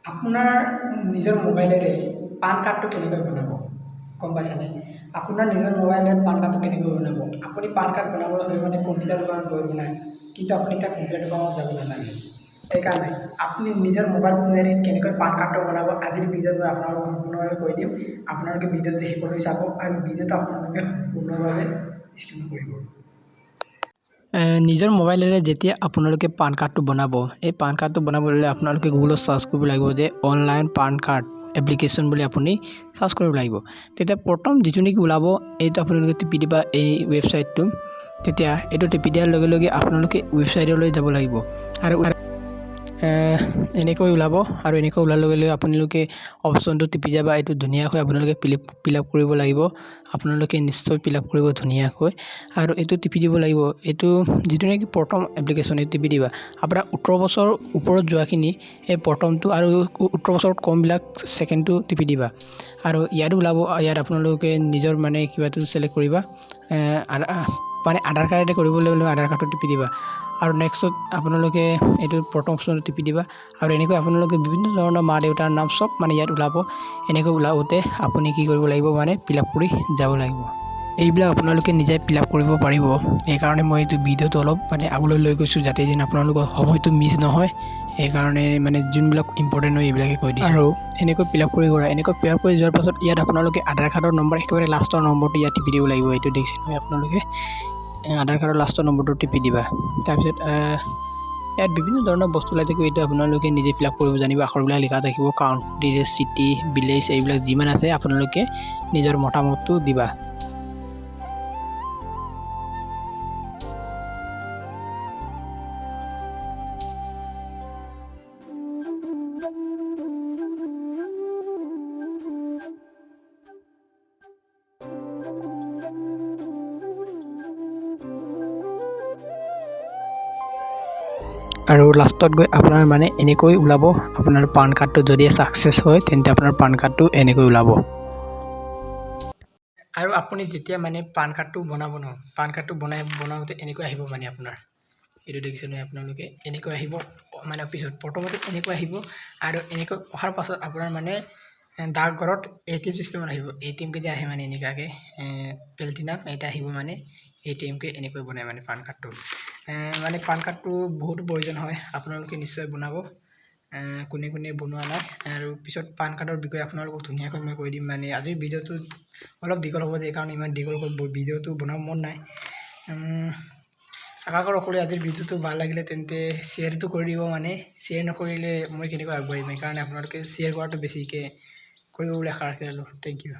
আপোনাৰ নিজৰ মোবাইলেৰে পান কাৰ্ডটো কেনেকৈ বনাব গম পাইছেনে? আপোনাৰ নিজৰ মোবাইলেৰে পান কাৰ্ডটো কেনেকৈ বনাব? আপুনি পান কাৰ্ড বনাবলৈ হ'লে মানে কম্পিউটাৰ দোকানত গৈ বনায়, কিন্তু আপুনি এতিয়া কম্পিউটাৰ দোকানত যাব নালাগে। সেইকাৰণে আপুনি নিজৰ মোবাইল ফোনেৰে কেনেকৈ পান কাৰ্ডটো বনাব আজিৰ ভিডিঅ'ত মই আপোনালোকক সম্পূৰ্ণভাৱে কৈ দিম। আপোনালোকে ভিডিঅ'টো শেষলৈ চাব আৰু ভিডিঅ'টো আপোনালোকে সম্পূৰ্ণভাৱে স্কিপ কৰিব। নিজৰ মোবাইলেৰে যেতিয়া আপোনালোকে পান কাৰ্ডটো বনাব, এই পান কাৰ্ডটো বনাবলৈ আপোনালোকে গুগলত চাৰ্চ কৰিব লাগিব যে অনলাইন পান কাৰ্ড এপ্লিকেশ্যন বুলি আপুনি চাৰ্চ কৰিব লাগিব। তেতিয়া প্ৰথম যিটো নেকি ওলাব এইটো আপোনালোকে টিপি দিবা এই ৱেবছাইটটো। তেতিয়া এইটো টিপি দিয়াৰ লগে লগে আপোনালোকে ৱেবছাইটলৈ যাব লাগিব আৰু এনেকৈ ওলাব আৰু এনেকৈ ওলাৰ লগে লগে আপোনালোকে অপশ্যনটো টিপি যাবা। এইটো ধুনীয়াকৈ আপোনালোকে ফিল আপ কৰিব লাগিব। আপোনালোকে নিশ্চয় ফিল আপ কৰিব ধুনীয়াকৈ আৰু এইটো টিপি দিব লাগিব। এইটো যিটো নেকি প্ৰথম এপ্লিকেশ্যন এইটো টিপি দিবা। আপোনাৰ 18 বছৰ ওপৰত যোৱাখিনি এই প্ৰথমটো আৰু 18 বছৰত কমবিলাক ছেকেণ্ডটো টিপি দিবা আৰু ইয়াতো ওলাব। ইয়াত আপোনালোকে নিজৰ মানে কিবাটো চিলেক্ট কৰিবা, মানে আধাৰ কাৰ্ডে কৰিবলৈ হ'লে আধাৰ কাৰ্ডটো টিপি দিবা আৰু নেক্সটত আপোনালোকে এইটো প্ৰথম অপশ্যনটো টিপি দিবা আৰু এনেকৈ আপোনালোকে বিভিন্ন ধৰণৰ মা দেউতাৰ নাম চব মানে ইয়াত ওলাব। এনেকৈ ওলাওঁতে আপুনি কি কৰিব লাগিব মানে ফিল আপ কৰি যাব লাগিব। এইবিলাক আপোনালোকে নিজে ফিল আপ কৰিব পাৰিব। সেইকাৰণে মই এইটো ভিডিঅ'টো অলপ মানে আগলৈ লৈ গৈছোঁ যাতে যেন আপোনালোকৰ সময়টো মিছ নহয়। সেইকাৰণে মানে যোনবিলাক ইম্পৰ্টেণ্ট হয় এইবিলাকে কৈ দিওঁ আৰু এনেকৈ ফিল আপ কৰি এনেকৈ ফিল আপ কৰি যোৱাৰ পাছত ইয়াত আপোনালোকে আধাৰ কাৰ্ডৰ নম্বৰ একেবাৰে লাষ্টৰ নম্বৰটো ইয়াত টিপি দিব লাগিব। এইটো দেখিছে নহয় আপোনালোকে আধাৰ কাৰ্ডৰ লাষ্টৰ নম্বৰটো টিপি দিবা। তাৰপিছত ইয়াত বিভিন্ন ধৰণৰ বস্তু ওলাই থাকিব। এইটো আপোনালোকে নিজে ফিল আপ কৰিব জানিব। আখৰবিলাক লিখা থাকিব, কাউণ্ট্ৰি, চিটি, ভিলেজ এইবিলাক যিমান আছে আপোনালোকে নিজৰ মতামতটো দিবা। আৰু লাষ্টত গৈ আপোনাৰ মানে এনেকৈ ওলাব। আপোনাৰ পান কাৰ্ডটো যদি ছাকচেছ হয় তেন্তে আপোনাৰ পান কাৰ্ডটো এনেকৈ ওলাব। আৰু আপুনি যেতিয়া মানে পান কাৰ্ডটো বনাব ন, পান কাৰ্ডটো বনাওঁতে এনেকৈ আহিব মানে আপোনাৰ এইটো দেখিছে নহয় আপোনালোকে এনেকৈ আহিব মানে পিছত প্ৰথমতে এনেকৈ আহিব আৰু এনেকৈ অহাৰ পাছত আপোনাৰ মানে ডাকঘৰত ATM চিষ্টেমত আহিব। ATM যে আহে মানে এনেকুৱাকৈ পেলটিনা এটা আহিব মানে ATMকে এনেকৈ বনায় মানে পান কাৰ্ডটো। মানে পান কাৰ্ডটো বহুতো প্ৰয়োজন হয়, আপোনালোকে নিশ্চয় বনাব। কোনে কোনে বনোৱা নাই আৰু পিছত পান কাৰ্ডৰ বিষয়ে আপোনালোকক ধুনীয়াকৈ মই কৈ দিম। মানে আজিৰ ভিডিঅ'টো অলপ দীঘল হ'ব, সেইকাৰণে ইমান দীঘলকৈ ভিডিঅ'টো বনাব মন নাই। আশা কৰোঁ সকলোৱে আজিৰ ভিডিঅ'টো ভাল লাগিলে তেন্তে শ্বেয়াৰটো কৰি দিব। মানে শ্বেয়াৰ নকৰিলে মই কেনেকৈ আগবাঢ়িম, সেইকাৰণে আপোনালোকে শ্বেয়াৰ কৰাটো বেছিকৈ কৰিব বুলি আশা ৰাখিলোঁ। Thank U.